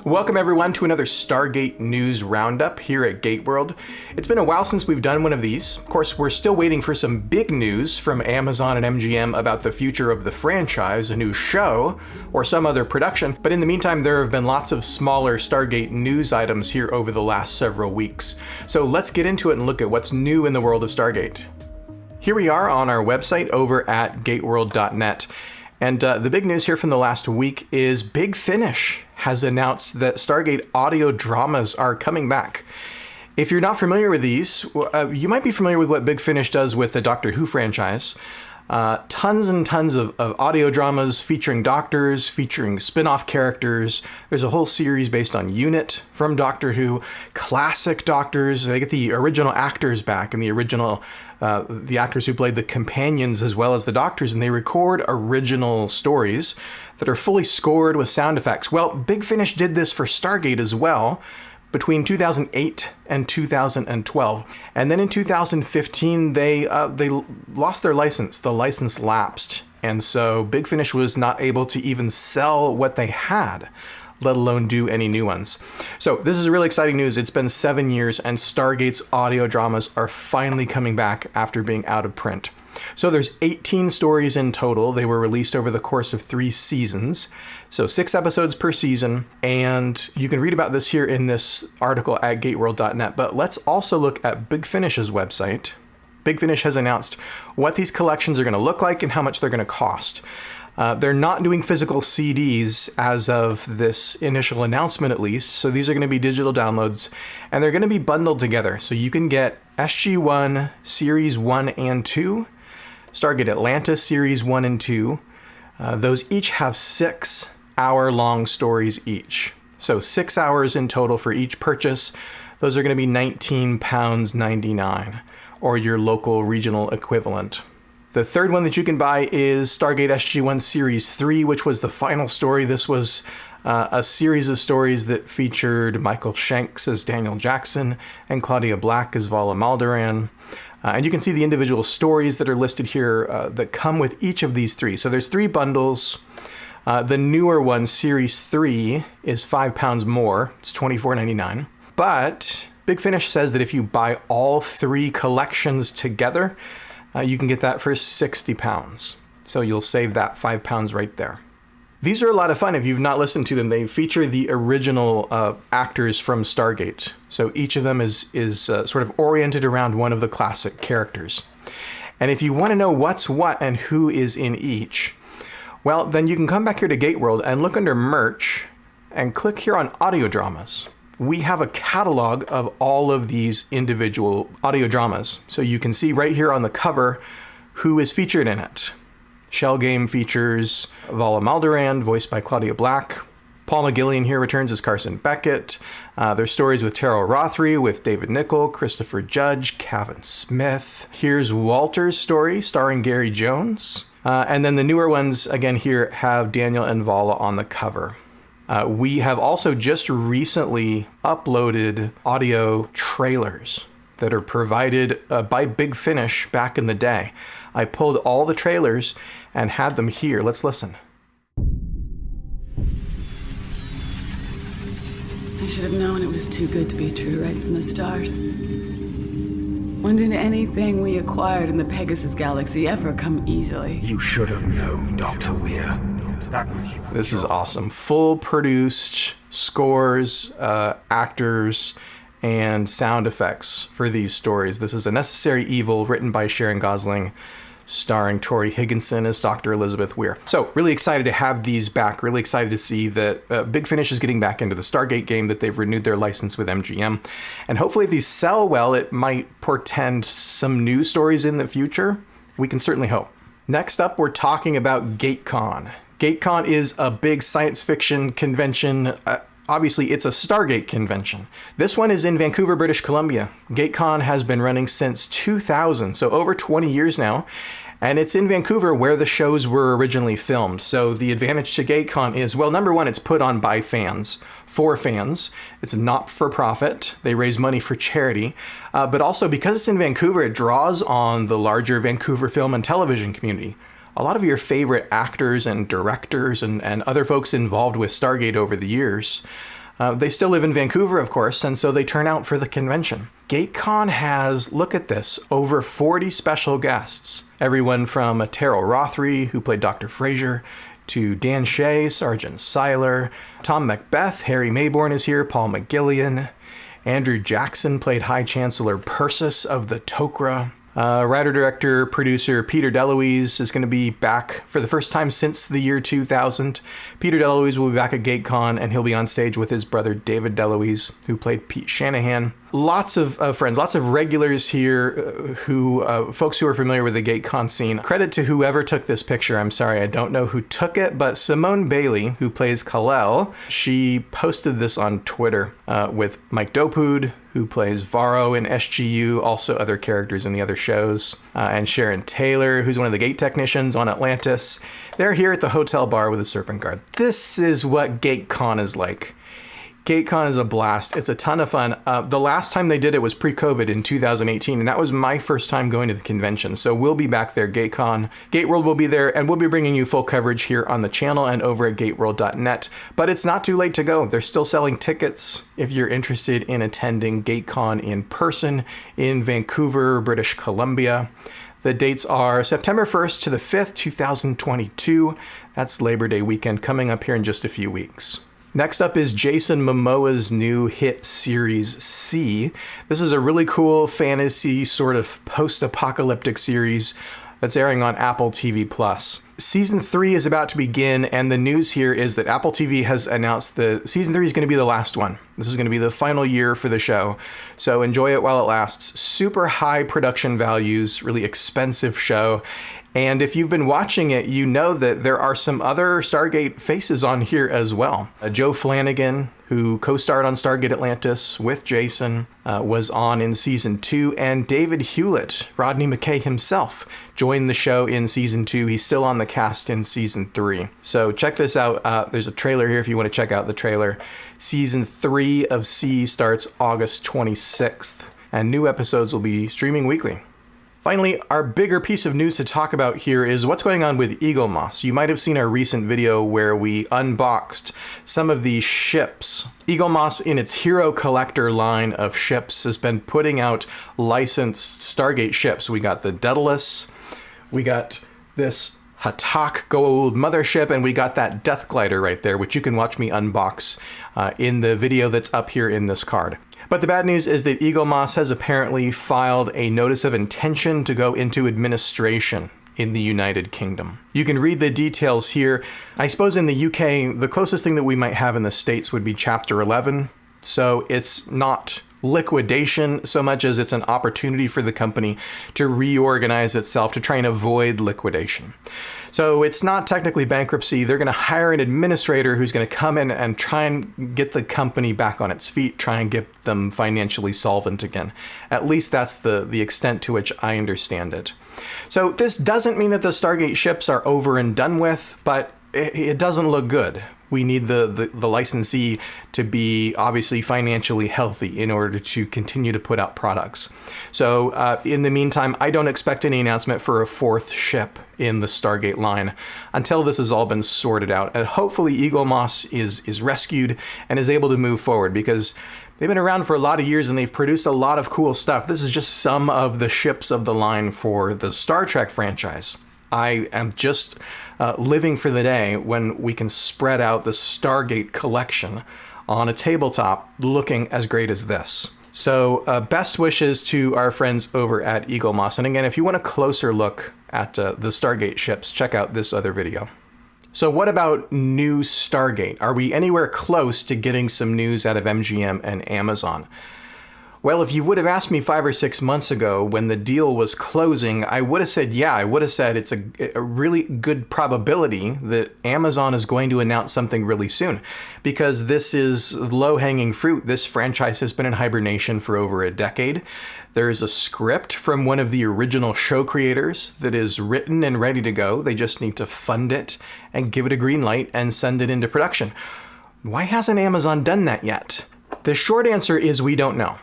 Welcome everyone to another Stargate News Roundup here at Gate World. It's been a while since we've done one of these. Of course, we're still waiting for some big news from Amazon and MGM about the future of the franchise, a new show, or some other production. But in the meantime, there have been lots of smaller Stargate news items here over the last several weeks. So let's get into it and look at what's new in the world of Stargate. Here we are on our website over at gateworld.net. And the big news here from the last week is Big Finish has announced that Stargate audio dramas are coming back. If you're not familiar with these, you might be familiar with what Big Finish does with the Doctor Who franchise. Tons and tons of audio dramas featuring doctors, featuring spin-off characters. There's a whole series based on Unit from Doctor Who. Classic Doctors, they get the original actors back and the original the actors who played the companions as well as the doctors, and they record original stories that are fully scored with sound effects. Well, Big Finish did this for Stargate as well between 2008 and 2012. And then in 2015, they lost their license. The license lapsed. And so Big Finish was not able to even sell what they had, let alone do any new ones. So this is really exciting news. It's been 7 years and Stargate's audio dramas are finally coming back after being out of print. So there's 18 stories in total. They were released over the course of 3 seasons. So 6 episodes per season. And you can read about this here in this article at gateworld.net. But let's also look at Big Finish's website. Big Finish has announced what these collections are going to look like and how much they're going to cost. They're not doing physical CDs as of this initial announcement, at least. So these are going to be digital downloads, and they're going to be bundled together. So you can get SG-1 Series 1 and 2, Stargate Atlantis Series 1 and 2. Those each have 6-hour-long stories each. So 6 hours in total for each purchase. Those are going to be £19.99, or your local regional equivalent. The third one that you can buy is Stargate SG-1 Series 3, which was the final story. This was a series of stories that featured Michael Shanks as Daniel Jackson and Claudia Black as Vala Maldoran. And you can see the individual stories that are listed here that come with each of these 3. So there's 3 bundles. The newer one, Series 3, is £5 more. It's $24.99. But Big Finish says that if you buy all 3 collections together, you can get that for £60. So you'll save that £5 right there. These are a lot of fun if you've not listened to them. They feature the original actors from Stargate. So each of them is sort of oriented around one of the classic characters. And if you want to know what's what and who is in each, well, then you can come back here to Gate World and look under merch and click here on audio dramas. We have a catalog of all of these individual audio dramas. So you can see right here on the cover who is featured in it. Shell Game features Vala Maldoran, voiced by Claudia Black. Paul McGillian here returns as Carson Beckett. There's stories with Tara Rothery, with David Nichol, Christopher Judge, Kevin Smith. Here's Walter's story starring Gary Jones. And then the newer ones, again, here have Daniel and Vala on the cover. We have also just recently uploaded audio trailers that are provided by Big Finish back in the day. I pulled all the trailers and had them here. Let's listen. I should have known it was too good to be true right from the start. When did anything we acquired in the Pegasus Galaxy ever come easily? You should have known, Dr. Weir. This is awesome. Full produced scores, actors, and sound effects for these stories. This is A Necessary Evil, written by Sharon Gosling, starring Tori Higginson as Dr. Elizabeth Weir. So really excited to have these back. Really excited to see that Big Finish is getting back into the Stargate game, that they've renewed their license with MGM. And hopefully if these sell well, it might portend some new stories in the future. We can certainly hope. Next up, we're talking about Gatecon. Gatecon is a big science fiction convention. Obviously, it's a Stargate convention. This one is in Vancouver, British Columbia. Gatecon has been running since 2000, so over 20 years now. And it's in Vancouver where the shows were originally filmed. So the advantage to Gatecon is, well, number one, it's put on by fans, for fans. It's not for profit. They raise money for charity. But also because it's in Vancouver, it draws on the larger Vancouver film and television community. A lot of your favorite actors and directors and other folks involved with Stargate over the years They still live in Vancouver, of course, and so they turn out for the convention. Gatecon has, look at this, over 40 special guests. Everyone from Terrell Rothery, who played Dr. Fraser, to Dan Shea, Sergeant Seiler, Tom Macbeth, Harry Mayborn is here, Paul McGillian, Andrew Jackson played High Chancellor Persis of the Tok'ra. Writer, director, producer Peter DeLuise is going to be back for the first time since the year 2000. Peter DeLuise will be back at Gatecon, and he'll be on stage with his brother David DeLuise, who played Pete Shanahan. Lots of friends, lots of regulars here, folks who are familiar with the Gatecon scene. Credit to whoever took this picture. I'm sorry, I don't know who took it, but Simone Bailey, who plays Kal-El, she posted this on Twitter with Mike Dopood, who plays Varro in SGU, also other characters in the other shows, and Sharon Taylor, who's one of the gate technicians on Atlantis. They're here at the hotel bar with a Serpent Guard. This is what Gatecon is like. Gatecon is a blast. It's a ton of fun. The last time they did it was pre-COVID in 2018, and that was my first time going to the convention. So we'll be back there, Gatecon. Gateworld will be there, and we'll be bringing you full coverage here on the channel and over at gateworld.net. But it's not too late to go. They're still selling tickets if you're interested in attending Gatecon in person in Vancouver, British Columbia. The dates are September 1st to the 5th, 2022. That's Labor Day weekend coming up here in just a few weeks. Next up is Jason Momoa's new hit series, See. This is a really cool fantasy sort of post-apocalyptic series that's airing on Apple TV+. Season 3 is about to begin, and the news here is that Apple TV has announced that Season 3 is going to be the last one. This is going to be the final year for the show, so enjoy it while it lasts. Super high production values, really expensive show. And if you've been watching it, you know that there are some other Stargate faces on here as well. Joe Flanagan, who co-starred on Stargate Atlantis with Jason, was on in Season 2. And David Hewlett, Rodney McKay himself, joined the show in Season 2. He's still on the cast in Season 3. So check this out. There's a trailer here if you want to check out the trailer. Season 3 of See starts August 26th, and new episodes will be streaming weekly. Finally, our bigger piece of news to talk about here is what's going on with Eaglemoss. You might have seen our recent video where we unboxed some of these ships. Eaglemoss, in its Hero Collector line of ships, has been putting out licensed Stargate ships. We got the Daedalus, we got this Hatak Goa'uld mothership, and we got that Death Glider right there, which you can watch me unbox in the video that's up here in this card. But the bad news is that Eaglemoss has apparently filed a notice of intention to go into administration in the United Kingdom. You can read the details here. I suppose in the UK, the closest thing that we might have in the States would be Chapter 11. So it's not liquidation so much as it's an opportunity for the company to reorganize itself to try and avoid liquidation. So it's not technically bankruptcy. They're going to hire an administrator who's going to come in and try and get the company back on its feet, try and get them financially solvent again. At least that's the extent to which I understand it. So this doesn't mean that the Stargate ships are over and done with, but it doesn't look good. We need the licensee to be obviously financially healthy in order to continue to put out products. So in the meantime, I don't expect any announcement for a fourth ship in the Stargate line until this has all been sorted out. And hopefully Eaglemoss is rescued and is able to move forward, because they've been around for a lot of years and they've produced a lot of cool stuff. This is just some of the ships of the line for the Star Trek franchise. I am just living for the day when we can spread out the Stargate collection on a tabletop looking as great as this. So best wishes to our friends over at Eaglemoss. And again, if you want a closer look at the Stargate ships, check out this other video. So what about new Stargate? Are we anywhere close to getting some news out of MGM and Amazon? Well, if you would have asked me 5 or 6 months ago when the deal was closing, I would have said, yeah, I would have said it's a really good probability that Amazon is going to announce something really soon, because this is low-hanging fruit. This franchise has been in hibernation for over a decade. There is a script from one of the original show creators that is written and ready to go. They just need to fund it and give it a green light and send it into production. Why hasn't Amazon done that yet? The short answer is we don't know.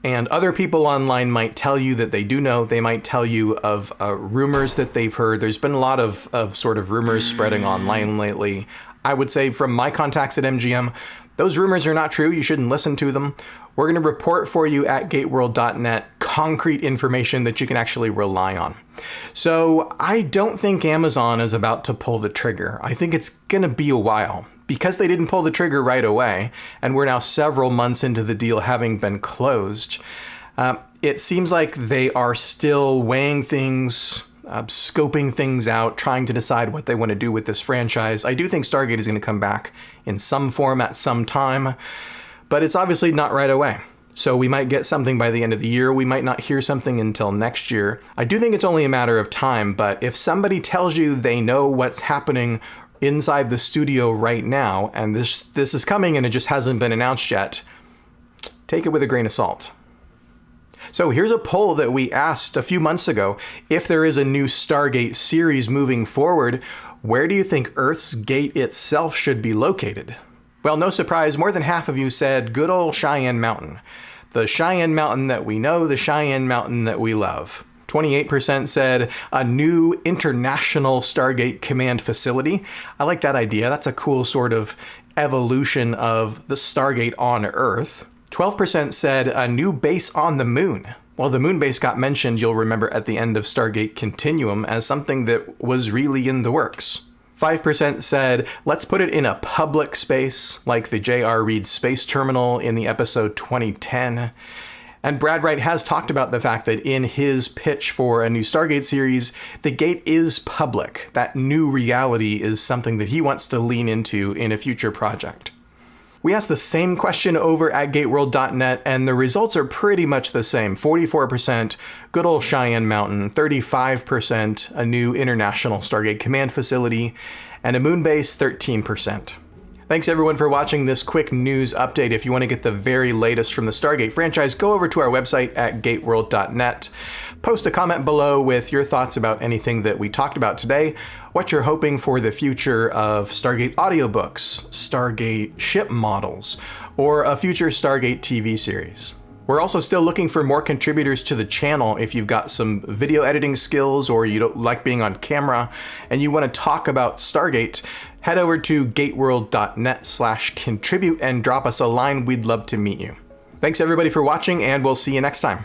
And other people online might tell you that they do know. They might tell you of rumors that they've heard. There's been a lot of sort of rumors spreading online lately. I would say from my contacts at MGM, Those rumors are not true. You shouldn't listen to them. We're going to report for you at gateworld.net concrete information that you can actually rely on. So I don't think Amazon is about to pull the trigger. I think it's going to be a while. Because they didn't pull the trigger right away, and we're now several months into the deal having been closed, it seems like they are still weighing things, scoping things out, trying to decide what they want to do with this franchise. I do think Stargate is going to come back in some form at some time, but it's obviously not right away. So we might get something by the end of the year. We might not hear something until next year. I do think it's only a matter of time, but if somebody tells you they know what's happening inside the studio right now, and this is coming and it just hasn't been announced yet, take it with a grain of salt. So here's a poll that we asked a few months ago. If there is a new Stargate series moving forward, where do you think Earth's gate itself should be located? Well, no surprise, more than half of you said good old Cheyenne Mountain. The Cheyenne Mountain that we know, the Cheyenne Mountain that we love. 28% said a new international Stargate command facility. I like that idea. That's a cool sort of evolution of the Stargate on Earth. 12% said a new base on the moon. Well, the moon base got mentioned, you'll remember, at the end of Stargate Continuum as something that was really in the works. 5% said, let's put it in a public space, like the J.R. Reed Space Terminal in the episode 2010. And Brad Wright has talked about the fact that in his pitch for a new Stargate series, the gate is public. That new reality is something that he wants to lean into in a future project. We asked the same question over at gateworld.net, and the results are pretty much the same. 44% good old Cheyenne Mountain, 35% a new international Stargate command facility, and a moon base, 13%. Thanks everyone for watching this quick news update. If you want to get the very latest from the Stargate franchise, go over to our website at gateworld.net. Post a comment below with your thoughts about anything that we talked about today, what you're hoping for the future of Stargate audiobooks, Stargate ship models, or a future Stargate TV series. We're also still looking for more contributors to the channel. If you've got some video editing skills or you don't like being on camera and you want to talk about Stargate, head over to gateworld.net/contribute and drop us a line. We'd love to meet you. Thanks everybody for watching, and we'll see you next time.